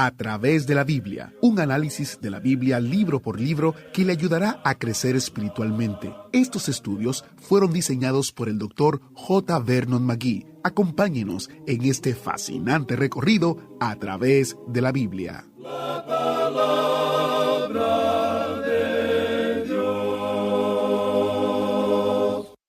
A través de la Biblia, un análisis de la Biblia libro por libro que le ayudará a crecer espiritualmente. Estos estudios fueron diseñados por el Dr. J. Vernon McGee. Acompáñenos en este fascinante recorrido a través de la Biblia. La palabra de Dios.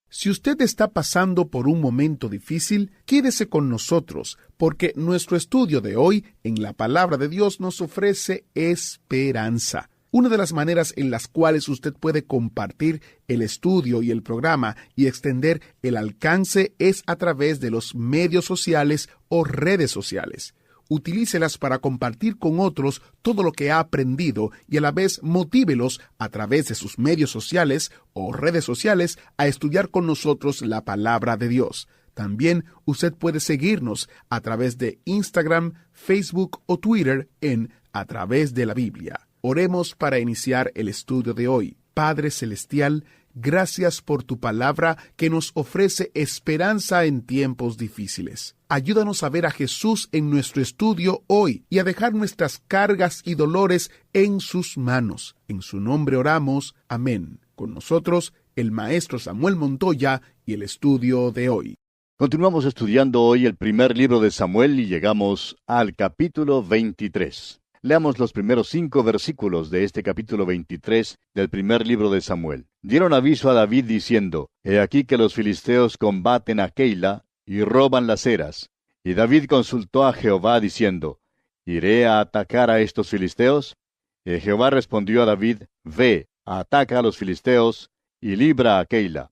Si usted está pasando por un momento difícil, quédese con nosotros, porque nuestro estudio de hoy en la Palabra de Dios nos ofrece esperanza. Una de las maneras en las cuales usted puede compartir el estudio y el programa y extender el alcance es a través de los medios sociales o redes sociales. Utilícelas para compartir con otros todo lo que ha aprendido y a la vez motívelos a través de sus medios sociales o redes sociales a estudiar con nosotros la Palabra de Dios. También usted puede seguirnos a través de Instagram, Facebook o Twitter en A Través de la Biblia. Oremos para iniciar el estudio de hoy. Padre Celestial, gracias por tu palabra que nos ofrece esperanza en tiempos difíciles. Ayúdanos a ver a Jesús en nuestro estudio hoy y a dejar nuestras cargas y dolores en sus manos. En su nombre oramos. Amén. Con nosotros, el maestro Samuel Montoya y el estudio de hoy. Continuamos estudiando hoy el primer libro de Samuel y llegamos al capítulo 23. Leamos los primeros 5 versículos de este capítulo 23 del primer libro de Samuel. Dieron aviso a David diciendo: He aquí que los filisteos combaten a Keila y roban las eras. Y David consultó a Jehová diciendo: ¿Iré a atacar a estos filisteos? Y Jehová respondió a David: Ve, ataca a los filisteos y libra a Keila.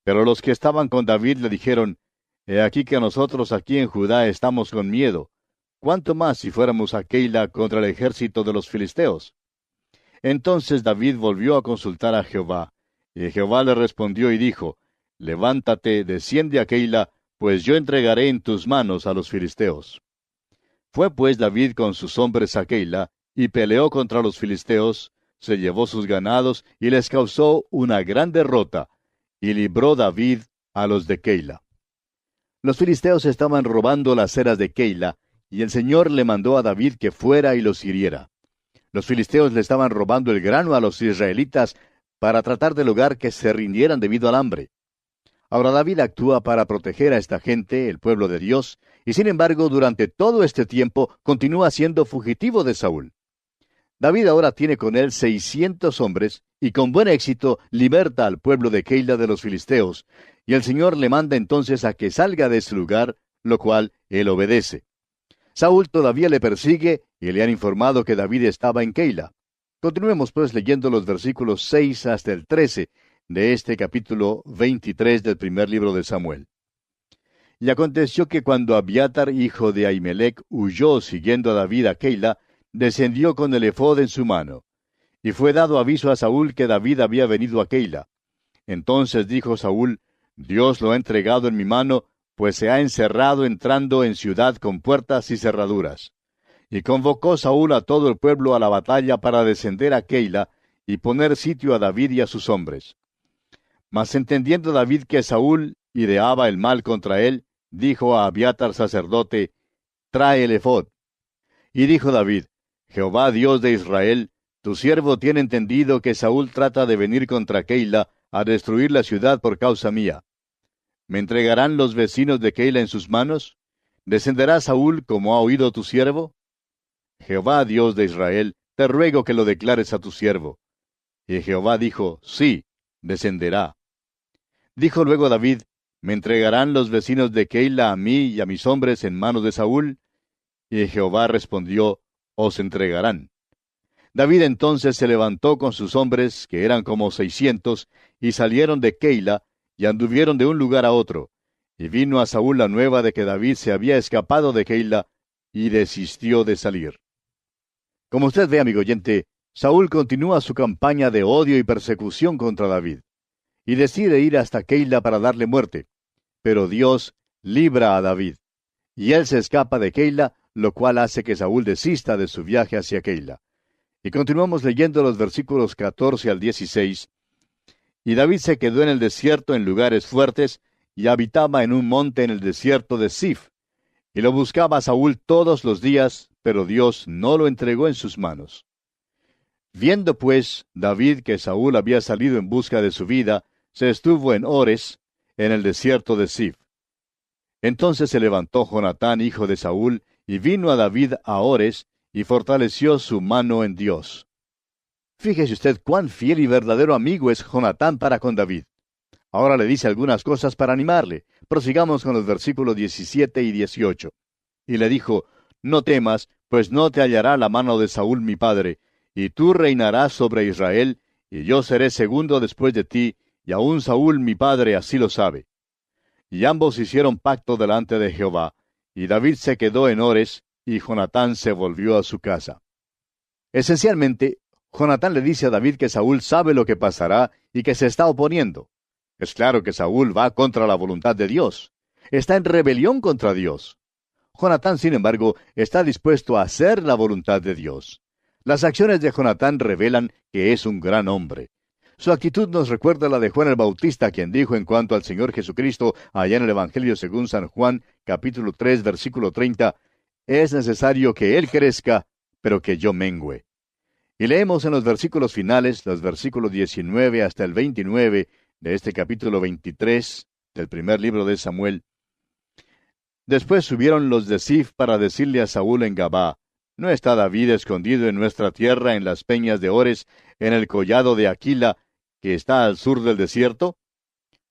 Pero los que estaban con David le dijeron: He aquí que nosotros aquí en Judá estamos con miedo. ¿Cuánto más si fuéramos a Keila contra el ejército de los filisteos? Entonces David volvió a consultar a Jehová, y Jehová le respondió y dijo: Levántate, desciende a Keila, pues yo entregaré en tus manos a los filisteos. Fue pues David con sus hombres a Keila, y peleó contra los filisteos, se llevó sus ganados, y les causó una gran derrota, y libró David a los de Keila. Los filisteos estaban robando las eras de Keila, y el Señor le mandó a David que fuera y los hiriera. Los filisteos le estaban robando el grano a los israelitas para tratar de lograr que se rindieran debido al hambre. Ahora David actúa para proteger a esta gente, el pueblo de Dios, y sin embargo durante todo este tiempo continúa siendo fugitivo de Saúl. David ahora tiene con él 600 hombres, y con buen éxito liberta al pueblo de Keila de los filisteos, y el Señor le manda entonces a que salga de ese lugar, lo cual él obedece. Saúl todavía le persigue y le han informado que David estaba en Keila. Continuemos pues leyendo los versículos 6 hasta el 13 de este capítulo 23 del primer libro de Samuel. Y aconteció que cuando Abiatar, hijo de Ahimelech, huyó siguiendo a David a Keila, descendió con el ephod en su mano. Y fue dado aviso a Saúl que David había venido a Keila. Entonces dijo Saúl: Dios lo ha entregado en mi mano, pues se ha encerrado entrando en ciudad con puertas y cerraduras. Y convocó Saúl a todo el pueblo a la batalla para descender a Keila y poner sitio a David y a sus hombres. Mas entendiendo David que Saúl ideaba el mal contra él, dijo a Abiatar sacerdote: Trae el ephod. Y dijo David: Jehová Dios de Israel, tu siervo tiene entendido que Saúl trata de venir contra Keila a destruir la ciudad por causa mía. ¿Me entregarán los vecinos de Keila en sus manos? ¿Descenderá Saúl como ha oído tu siervo? Jehová Dios de Israel, te ruego que lo declares a tu siervo. Y Jehová dijo: Sí, descenderá. Dijo luego David: ¿Me entregarán los vecinos de Keila a mí y a mis hombres en manos de Saúl? Y Jehová respondió: Os entregarán. David entonces se levantó con sus hombres, que eran como 600, y salieron de Keila, y anduvieron de un lugar a otro. Y vino a Saúl la nueva de que David se había escapado de Keila, y desistió de salir. Como usted ve, amigo oyente, Saúl continúa su campaña de odio y persecución contra David, y decide ir hasta Keila para darle muerte. Pero Dios libra a David, y él se escapa de Keila, lo cual hace que Saúl desista de su viaje hacia Keila. Y continuamos leyendo los versículos 14 al 16. Y David se quedó en el desierto en lugares fuertes, y habitaba en un monte en el desierto de Sif. Y lo buscaba Saúl todos los días, pero Dios no lo entregó en sus manos. Viendo pues David que Saúl había salido en busca de su vida, se estuvo en Ores, en el desierto de Zif. Entonces se levantó Jonatán, hijo de Saúl, y vino a David a Ores, y fortaleció su mano en Dios. Fíjese usted cuán fiel y verdadero amigo es Jonatán para con David. Ahora le dice algunas cosas para animarle. Prosigamos con los versículos 17 y 18. Y le dijo, no temas, pues no te hallará la mano de Saúl mi padre, y tú reinarás sobre Israel, y yo seré segundo después de ti, y aun Saúl mi padre así lo sabe. Y ambos hicieron pacto delante de Jehová, y David se quedó en Ores, y Jonatán se volvió a su casa. Esencialmente, Jonatán le dice a David que Saúl sabe lo que pasará y que se está oponiendo. Es claro que Saúl va contra la voluntad de Dios. Está en rebelión contra Dios. Jonatán, sin embargo, está dispuesto a hacer la voluntad de Dios. Las acciones de Jonatán revelan que es un gran hombre. Su actitud nos recuerda la de Juan el Bautista, quien dijo en cuanto al Señor Jesucristo, allá en el Evangelio según San Juan, capítulo 3, versículo 30, «Es necesario que Él crezca, pero que yo mengüe». Y leemos en los versículos finales, los versículos 19 hasta el 29 de este capítulo 23 del primer libro de Samuel. Después subieron los de Zif para decirle a Saúl en Gabá, ¿no está David escondido en nuestra tierra en las peñas de Ores, en el collado de Aquila, que está al sur del desierto?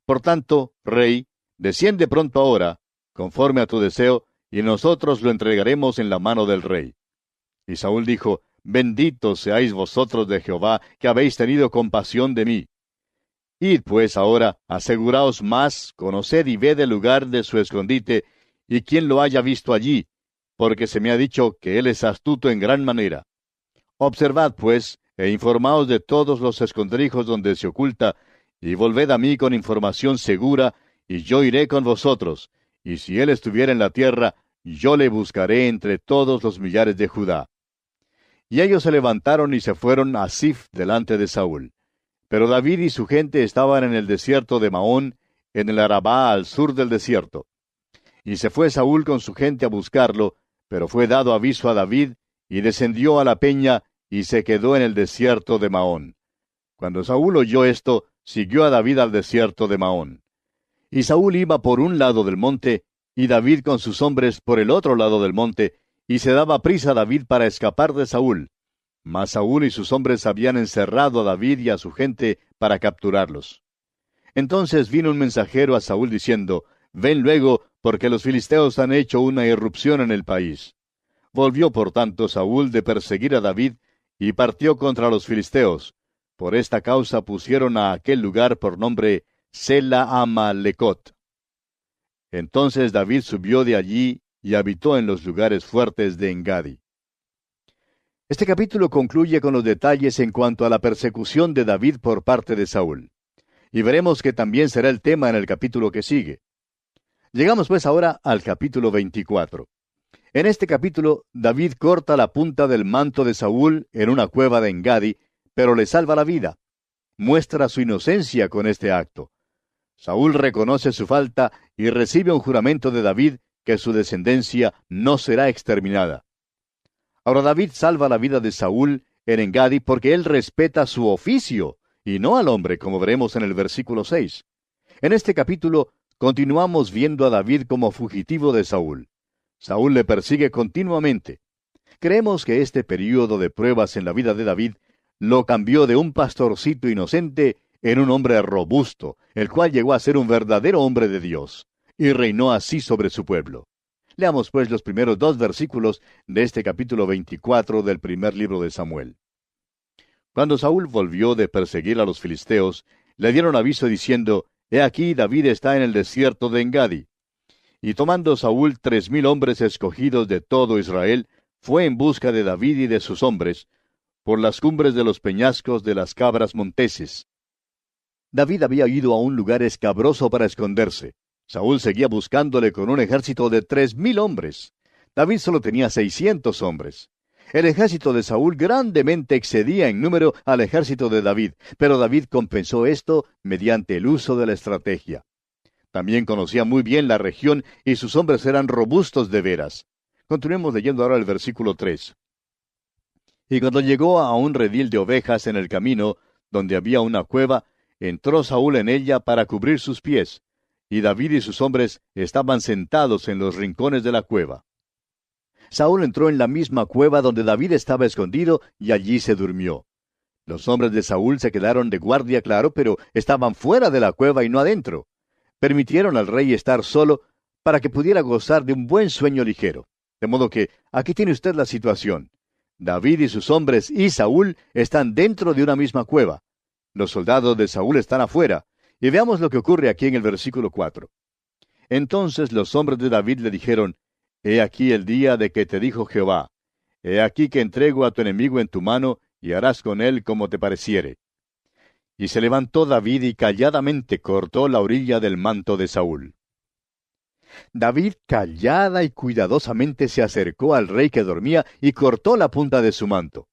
Por tanto, rey, desciende pronto ahora, conforme a tu deseo, y nosotros lo entregaremos en la mano del rey. Y Saúl dijo, benditos seáis vosotros de Jehová, que habéis tenido compasión de mí. Id pues ahora, aseguraos más, conoced y ved el lugar de su escondite, y quién lo haya visto allí, porque se me ha dicho que él es astuto en gran manera. Observad pues, e informaos de todos los escondrijos donde se oculta, y volved a mí con información segura, y yo iré con vosotros, y si él estuviera en la tierra, yo le buscaré entre todos los millares de Judá. Y ellos se levantaron y se fueron a Zif delante de Saúl. Pero David y su gente estaban en el desierto de Maón, en el Arabá al sur del desierto. Y se fue Saúl con su gente a buscarlo, pero fue dado aviso a David, y descendió a la peña, y se quedó en el desierto de Maón. Cuando Saúl oyó esto, siguió a David al desierto de Maón. Y Saúl iba por un lado del monte, y David con sus hombres por el otro lado del monte, y se daba prisa a David para escapar de Saúl. Mas Saúl y sus hombres habían encerrado a David y a su gente para capturarlos. Entonces vino un mensajero a Saúl diciendo, ven luego, porque los filisteos han hecho una irrupción en el país. Volvió por tanto Saúl de perseguir a David, y partió contra los filisteos. Por esta causa pusieron a aquel lugar por nombre Sela Amalecot. Entonces David subió de allí, y habitó en los lugares fuertes de Engadi. Este capítulo concluye con los detalles en cuanto a la persecución de David por parte de Saúl. Y veremos que también será el tema en el capítulo que sigue. Llegamos pues ahora al capítulo 24. En este capítulo, David corta la punta del manto de Saúl en una cueva de Engadi, pero le salva la vida. Muestra su inocencia con este acto. Saúl reconoce su falta y recibe un juramento de David que su descendencia no será exterminada. Ahora David salva la vida de Saúl en Engadi porque él respeta su oficio y no al hombre, como veremos en el versículo 6. En este capítulo continuamos viendo a David como fugitivo de Saúl. Saúl le persigue continuamente. Creemos que este período de pruebas en la vida de David lo cambió de un pastorcito inocente en un hombre robusto, el cual llegó a ser un verdadero hombre de Dios, y reinó así sobre su pueblo. Leamos pues los primeros 2 versículos de este capítulo 24 del primer libro de Samuel. Cuando Saúl volvió de perseguir a los filisteos, le dieron aviso diciendo, «He aquí David está en el desierto de Engadi». Y tomando Saúl 3,000 hombres escogidos de todo Israel, fue en busca de David y de sus hombres, por las cumbres de los peñascos de las cabras monteses. David había ido a un lugar escabroso para esconderse. Saúl seguía buscándole con un ejército de 3,000 hombres. David solo tenía 600 hombres. El ejército de Saúl grandemente excedía en número al ejército de David, pero David compensó esto mediante el uso de la estrategia. También conocía muy bien la región y sus hombres eran robustos de veras. Continuemos leyendo ahora el versículo 3. Y cuando llegó a un redil de ovejas en el camino, donde había una cueva, entró Saúl en ella para cubrir sus pies, y David y sus hombres estaban sentados en los rincones de la cueva. Saúl entró en la misma cueva donde David estaba escondido, y allí se durmió. Los hombres de Saúl se quedaron de guardia, claro, pero estaban fuera de la cueva y no adentro. Permitieron al rey estar solo para que pudiera gozar de un buen sueño ligero. De modo que aquí tiene usted la situación. David y sus hombres y Saúl están dentro de una misma cueva. Los soldados de Saúl están afuera. Y veamos lo que ocurre aquí en el versículo 4. Entonces los hombres de David le dijeron, He aquí el día de que te dijo Jehová, He aquí que entrego a tu enemigo en tu mano, y harás con él como te pareciere. Y se levantó David y calladamente cortó la orilla del manto de Saúl. David callada y cuidadosamente se acercó al rey que dormía y cortó la punta de su manto.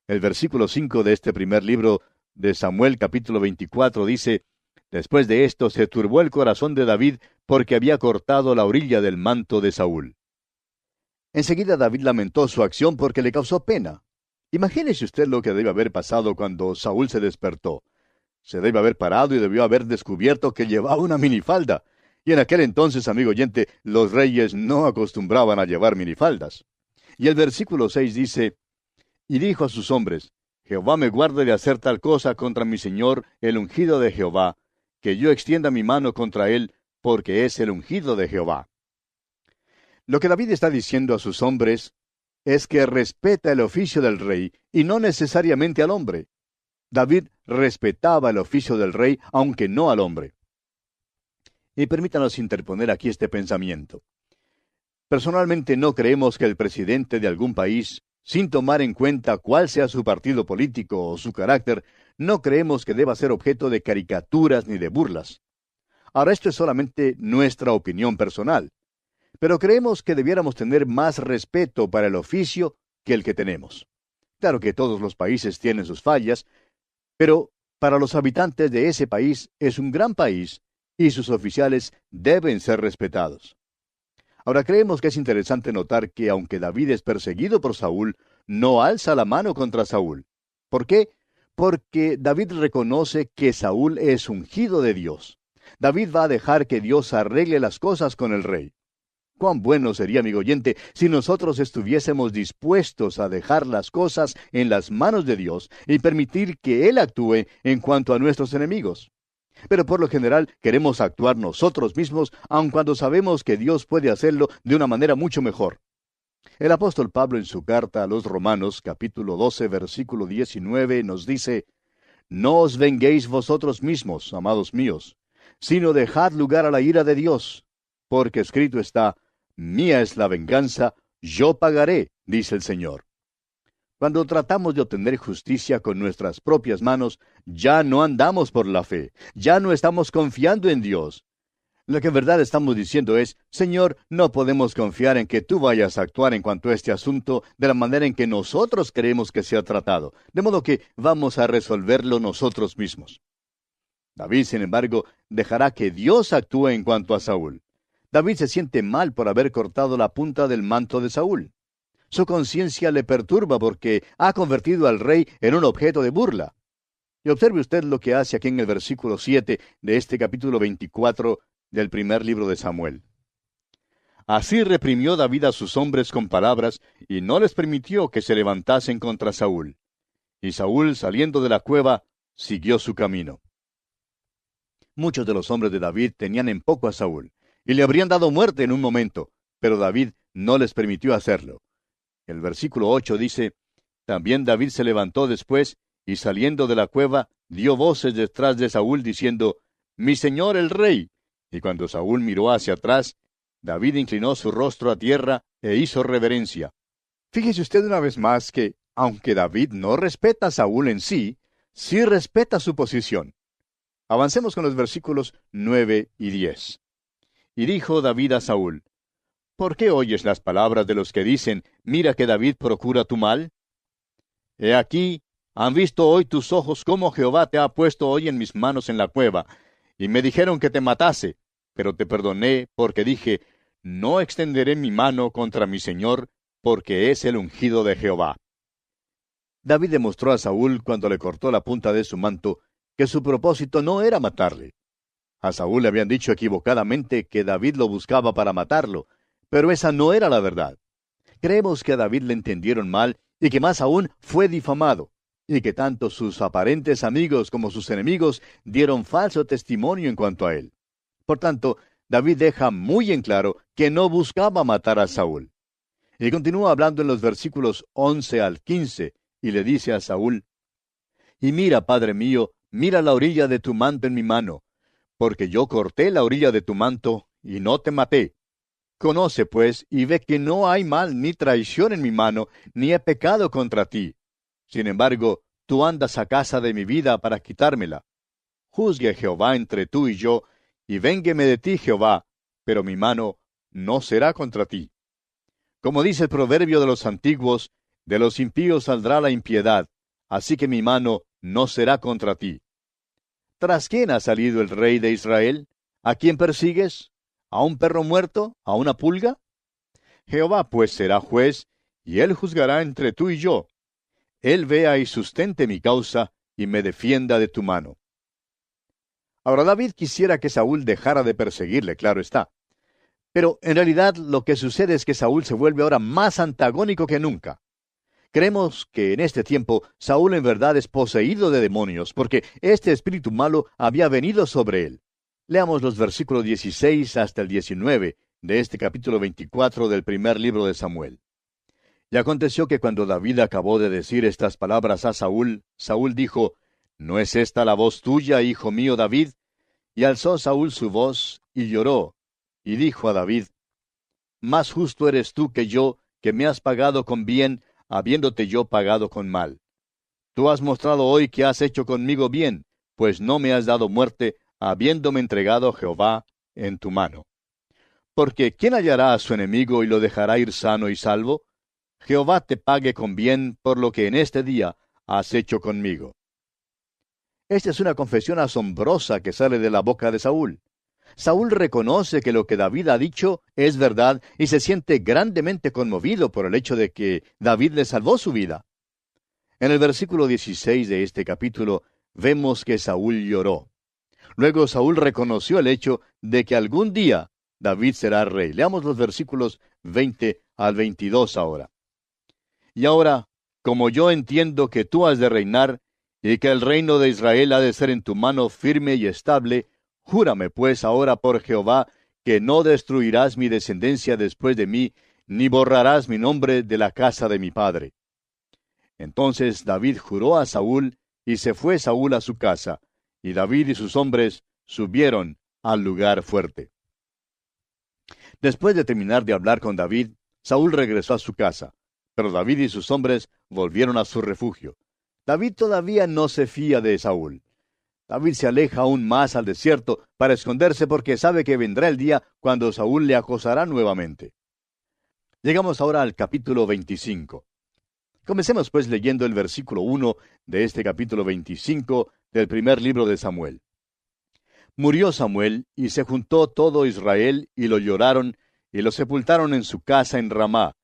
El versículo 5 de este primer libro de Samuel capítulo 24 dice, Después de esto se turbó el corazón de David porque había cortado la orilla del manto de Saúl. Enseguida David lamentó su acción porque le causó pena. Imagínese usted lo que debe haber pasado cuando Saúl se despertó. Se debe haber parado y debió haber descubierto que llevaba una minifalda. Y en aquel entonces, amigo oyente, los reyes no acostumbraban a llevar minifaldas. Y el versículo 6 dice, Y dijo a sus hombres, Jehová me guarde de hacer tal cosa contra mi señor, el ungido de Jehová, que yo extienda mi mano contra él, porque es el ungido de Jehová. Lo que David está diciendo a sus hombres es que respeta el oficio del rey y no necesariamente al hombre. David respetaba el oficio del rey, aunque no al hombre. Y permítanos interponer aquí este pensamiento. Personalmente no creemos que el presidente de algún país, sin tomar en cuenta cuál sea su partido político o su carácter, no creemos que deba ser objeto de caricaturas ni de burlas. Ahora, esto es solamente nuestra opinión personal. Pero creemos que debiéramos tener más respeto para el oficio que el que tenemos. Claro que todos los países tienen sus fallas, pero para los habitantes de ese país es un gran país y sus oficiales deben ser respetados. Ahora creemos que es interesante notar que aunque David es perseguido por Saúl, no alza la mano contra Saúl. ¿Por qué? Porque David reconoce que Saúl es ungido de Dios. David va a dejar que Dios arregle las cosas con el rey. Cuán bueno sería, amigo oyente, si nosotros estuviésemos dispuestos a dejar las cosas en las manos de Dios y permitir que Él actúe en cuanto a nuestros enemigos. Pero por lo general queremos actuar nosotros mismos, aun cuando sabemos que Dios puede hacerlo de una manera mucho mejor. El apóstol Pablo en su carta a los Romanos, capítulo 12, versículo 19, nos dice, No os venguéis vosotros mismos, amados míos, sino dejad lugar a la ira de Dios, porque escrito está, Mía es la venganza, yo pagaré, dice el Señor. Cuando tratamos de obtener justicia con nuestras propias manos, ya no andamos por la fe, ya no estamos confiando en Dios. Lo que en verdad estamos diciendo es, Señor, no podemos confiar en que tú vayas a actuar en cuanto a este asunto de la manera en que nosotros creemos que sea tratado, de modo que vamos a resolverlo nosotros mismos. David, sin embargo, dejará que Dios actúe en cuanto a Saúl. David se siente mal por haber cortado la punta del manto de Saúl. Su conciencia le perturba porque ha convertido al rey en un objeto de burla. Y observe usted lo que hace aquí en el versículo 7 de este capítulo 24 del primer libro de Samuel. Así reprimió David a sus hombres con palabras, y no les permitió que se levantasen contra Saúl. Y Saúl, saliendo de la cueva, siguió su camino. Muchos de los hombres de David tenían en poco a Saúl, y le habrían dado muerte en un momento, pero David no les permitió hacerlo. El versículo 8 dice, También David se levantó después, y saliendo de la cueva, dio voces detrás de Saúl, diciendo, Mi señor el rey. Y cuando Saúl miró hacia atrás, David inclinó su rostro a tierra e hizo reverencia. Fíjese usted una vez más que, aunque David no respeta a Saúl en sí, sí respeta su posición. Avancemos con los versículos 9 y 10. Y dijo David a Saúl, ¿Por qué oyes las palabras de los que dicen, mira que David procura tu mal? He aquí, han visto hoy tus ojos cómo Jehová te ha puesto hoy en mis manos en la cueva, y me dijeron que te matase, pero te perdoné porque dije, no extenderé mi mano contra mi señor, porque es el ungido de Jehová. David demostró a Saúl cuando le cortó la punta de su manto que su propósito no era matarle. A Saúl le habían dicho equivocadamente que David lo buscaba para matarlo, pero esa no era la verdad. Creemos que a David le entendieron mal y que más aún fue difamado, y que tanto sus aparentes amigos como sus enemigos dieron falso testimonio en cuanto a él. Por tanto, David deja muy en claro que no buscaba matar a Saúl. Y continúa hablando en los versículos 11 al 15, y le dice a Saúl: Y mira, padre mío, mira la orilla de tu manto en mi mano, porque yo corté la orilla de tu manto, y no te maté. Conoce, pues, y ve que no hay mal ni traición en mi mano, ni he pecado contra ti. Sin embargo, tú andas a casa de mi vida para quitármela. Juzgue Jehová entre tú y yo, y véngueme de ti, Jehová, pero mi mano no será contra ti. Como dice el proverbio de los antiguos, de los impíos saldrá la impiedad, así que mi mano no será contra ti. ¿Tras quién ha salido el rey de Israel? ¿A quién persigues? ¿A un perro muerto? ¿A una pulga? Jehová pues será juez, y él juzgará entre tú y yo. Él vea y sustente mi causa, y me defienda de tu mano. Ahora David quisiera que Saúl dejara de perseguirle, claro está. Pero en realidad lo que sucede es que Saúl se vuelve ahora más antagónico que nunca. Creemos que en este tiempo Saúl en verdad es poseído de demonios, porque este espíritu malo había venido sobre él. Leamos los versículos 16 hasta el 19 de este capítulo 24 del primer libro de Samuel. Y aconteció que cuando David acabó de decir estas palabras a Saúl, Saúl dijo: ¿No es esta la voz tuya, hijo mío David? Y alzó Saúl su voz, y lloró, y dijo a David: Más justo eres tú que yo, que me has pagado con bien, habiéndote yo pagado con mal. Tú has mostrado hoy que has hecho conmigo bien, pues no me has dado muerte, habiéndome entregado Jehová en tu mano. Porque ¿quién hallará a su enemigo y lo dejará ir sano y salvo? Jehová te pague con bien por lo que en este día has hecho conmigo. Esta es una confesión asombrosa que sale de la boca de Saúl. Saúl reconoce que lo que David ha dicho es verdad y se siente grandemente conmovido por el hecho de que David le salvó su vida. En el versículo 16 de este capítulo vemos que Saúl lloró. Luego Saúl reconoció el hecho de que algún día David será rey. Leamos los versículos 20 al 22 ahora. Y ahora, como yo entiendo que tú has de reinar, y que el reino de Israel ha de ser en tu mano firme y estable, júrame pues ahora por Jehová, que no destruirás mi descendencia después de mí, ni borrarás mi nombre de la casa de mi padre. Entonces David juró a Saúl, y se fue Saúl a su casa, y David y sus hombres subieron al lugar fuerte. Después de terminar de hablar con David, Saúl regresó a su casa, pero David y sus hombres volvieron a su refugio. David todavía no se fía de Saúl. David se aleja aún más al desierto para esconderse porque sabe que vendrá el día cuando Saúl le acosará nuevamente. Llegamos ahora al capítulo 25. Comencemos pues leyendo el versículo 1 de este capítulo 25 del primer libro de Samuel. Murió Samuel, y se juntó todo Israel, y lo lloraron, y lo sepultaron en su casa en Ramá.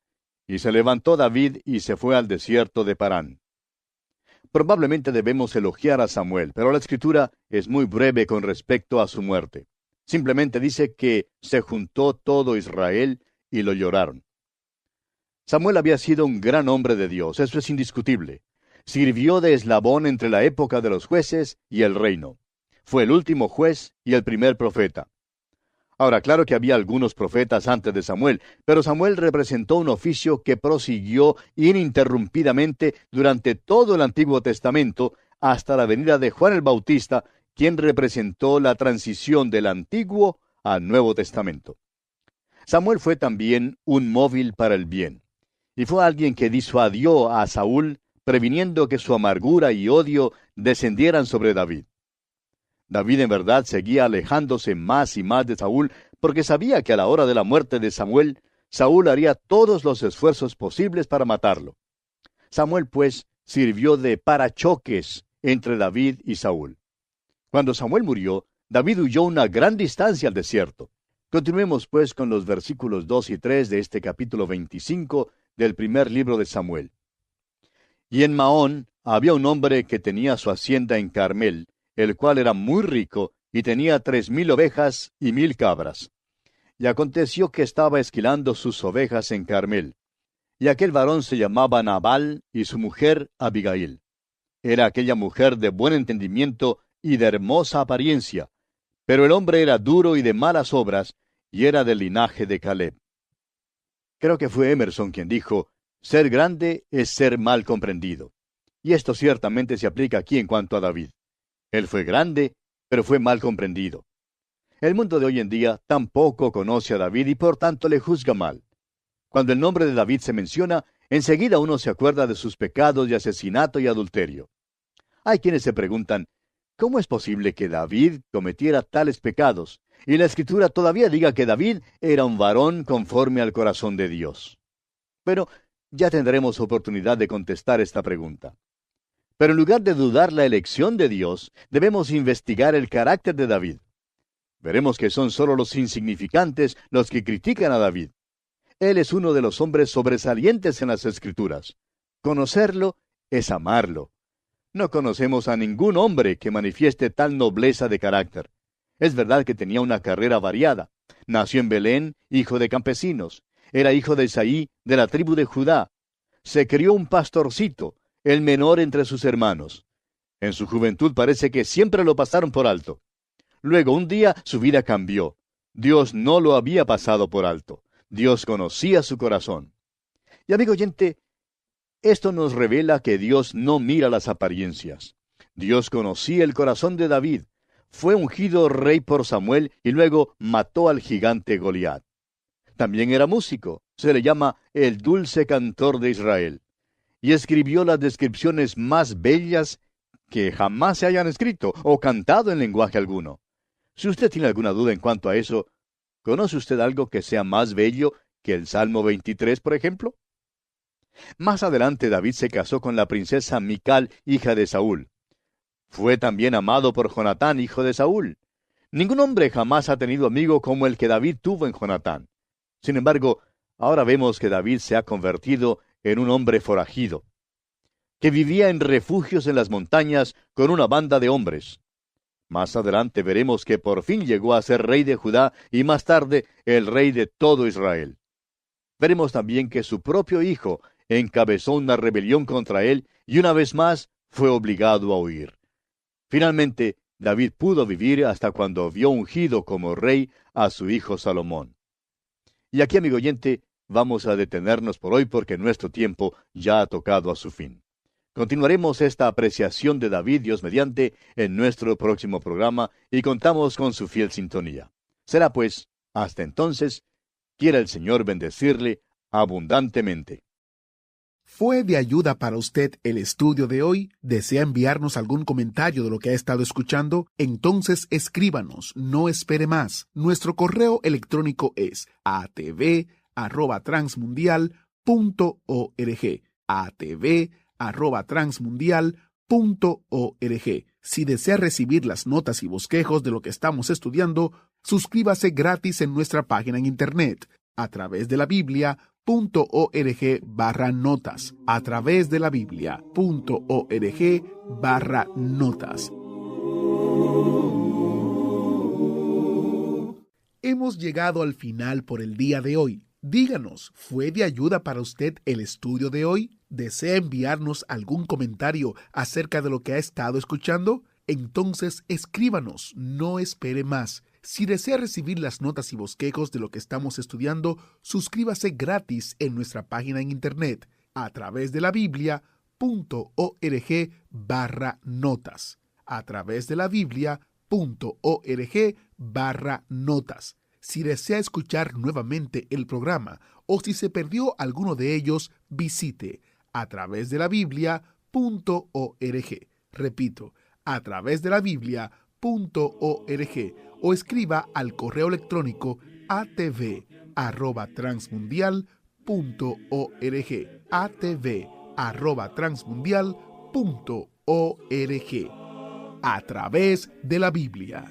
Y se levantó David, y se fue al desierto de Parán. Probablemente debemos elogiar a Samuel, pero la Escritura es muy breve con respecto a su muerte. Simplemente dice que se juntó todo Israel, y lo lloraron. Samuel había sido un gran hombre de Dios, eso es indiscutible. Sirvió de eslabón entre la época de los jueces y el reino. Fue el último juez y el primer profeta. Ahora, claro que había algunos profetas antes de Samuel, pero Samuel representó un oficio que prosiguió ininterrumpidamente durante todo el Antiguo Testamento hasta la venida de Juan el Bautista, quien representó la transición del Antiguo al Nuevo Testamento. Samuel fue también un móvil para el bien, y fue alguien que disuadió a Saúl, previniendo que su amargura y odio descendieran sobre David. David en verdad seguía alejándose más y más de Saúl, porque sabía que a la hora de la muerte de Samuel, Saúl haría todos los esfuerzos posibles para matarlo. Samuel, pues, sirvió de parachoques entre David y Saúl. Cuando Samuel murió, David huyó una gran distancia al desierto. Continuemos pues con los versículos 2 y 3 de este capítulo 25 del primer libro de Samuel. Y en Maón había un hombre que tenía su hacienda en Carmel, el cual era muy rico, y tenía 3,000 ovejas y 1,000 cabras. Y aconteció que estaba esquilando sus ovejas en Carmel. Y aquel varón se llamaba Nabal, y su mujer Abigail. Era aquella mujer de buen entendimiento y de hermosa apariencia, pero el hombre era duro y de malas obras, y era del linaje de Caleb. Creo que fue Emerson quien dijo, ser grande es ser mal comprendido. Y esto ciertamente se aplica aquí en cuanto a David. Él fue grande, pero fue mal comprendido. El mundo de hoy en día tampoco conoce a David y por tanto le juzga mal. Cuando el nombre de David se menciona, enseguida uno se acuerda de sus pecados de asesinato y adulterio. Hay quienes se preguntan, ¿cómo es posible que David cometiera tales pecados? Y la Escritura todavía diga que David era un varón conforme al corazón de Dios. Pero ya tendremos oportunidad de contestar esta pregunta. Pero en lugar de dudar la elección de Dios, debemos investigar el carácter de David. Veremos que son solo los insignificantes los que critican a David. Él es uno de los hombres sobresalientes en las Escrituras. Conocerlo es amarlo. No conocemos a ningún hombre que manifieste tal nobleza de carácter. Es verdad que tenía una carrera variada. Nació en Belén, hijo de campesinos. Era hijo de Isaí, de la tribu de Judá. Se crió un pastorcito, el menor entre sus hermanos. En su juventud parece que siempre lo pasaron por alto. Luego, un día, su vida cambió. Dios no lo había pasado por alto. Dios conocía su corazón. Y amigo oyente, esto nos revela que Dios no mira las apariencias. Dios conocía el corazón de David. Fue ungido rey por Samuel y luego mató al gigante Goliat. También era músico. Se le llama el dulce cantor de Israel. Y escribió las descripciones más bellas que jamás se hayan escrito o cantado en lenguaje alguno. Si usted tiene alguna duda en cuanto a eso, ¿conoce usted algo que sea más bello que el Salmo 23, por ejemplo? Más adelante David se casó con la princesa Mical, hija de Saúl. Fue también amado por Jonatán, hijo de Saúl. Ningún hombre jamás ha tenido amigo como el que David tuvo en Jonatán. Sin embargo, ahora vemos que David se ha convertido en un hombre forajido, que vivía en refugios en las montañas con una banda de hombres. Más adelante veremos que por fin llegó a ser rey de Judá y más tarde el rey de todo Israel. Veremos también que su propio hijo encabezó una rebelión contra él y una vez más fue obligado a huir. Finalmente, David pudo vivir hasta cuando vio ungido como rey a su hijo Salomón. Y aquí, amigo oyente, vamos a detenernos por hoy porque nuestro tiempo ya ha tocado a su fin. Continuaremos esta apreciación de David, Dios mediante, en nuestro próximo programa y contamos con su fiel sintonía. Será pues, hasta entonces, quiera el Señor bendecirle abundantemente. ¿Fue de ayuda para usted el estudio de hoy? ¿Desea enviarnos algún comentario de lo que ha estado escuchando? Entonces escríbanos, no espere más. Nuestro correo electrónico es atv@transmundial.org. atv@transmundial.org. Si desea recibir las notas y bosquejos de lo que estamos estudiando, suscríbase gratis en nuestra página en internet a través de la Biblia.org/notas. A través de la Biblia.org/notas. Hemos llegado al final por el día de hoy. Díganos, ¿fue de ayuda para usted el estudio de hoy? ¿Desea enviarnos algún comentario acerca de lo que ha estado escuchando? Entonces escríbanos, no espere más. Si desea recibir las notas y bosquejos de lo que estamos estudiando, suscríbase gratis en nuestra página en internet a través de la Biblia.org/notas. A través de la Biblia.org/notas. Si desea escuchar nuevamente el programa o si se perdió alguno de ellos, visite a través de la Biblia.org. Repito, a través de la Biblia.org o escriba al correo electrónico atv@transmundial.org. atv@transmundial.org. A través de la Biblia.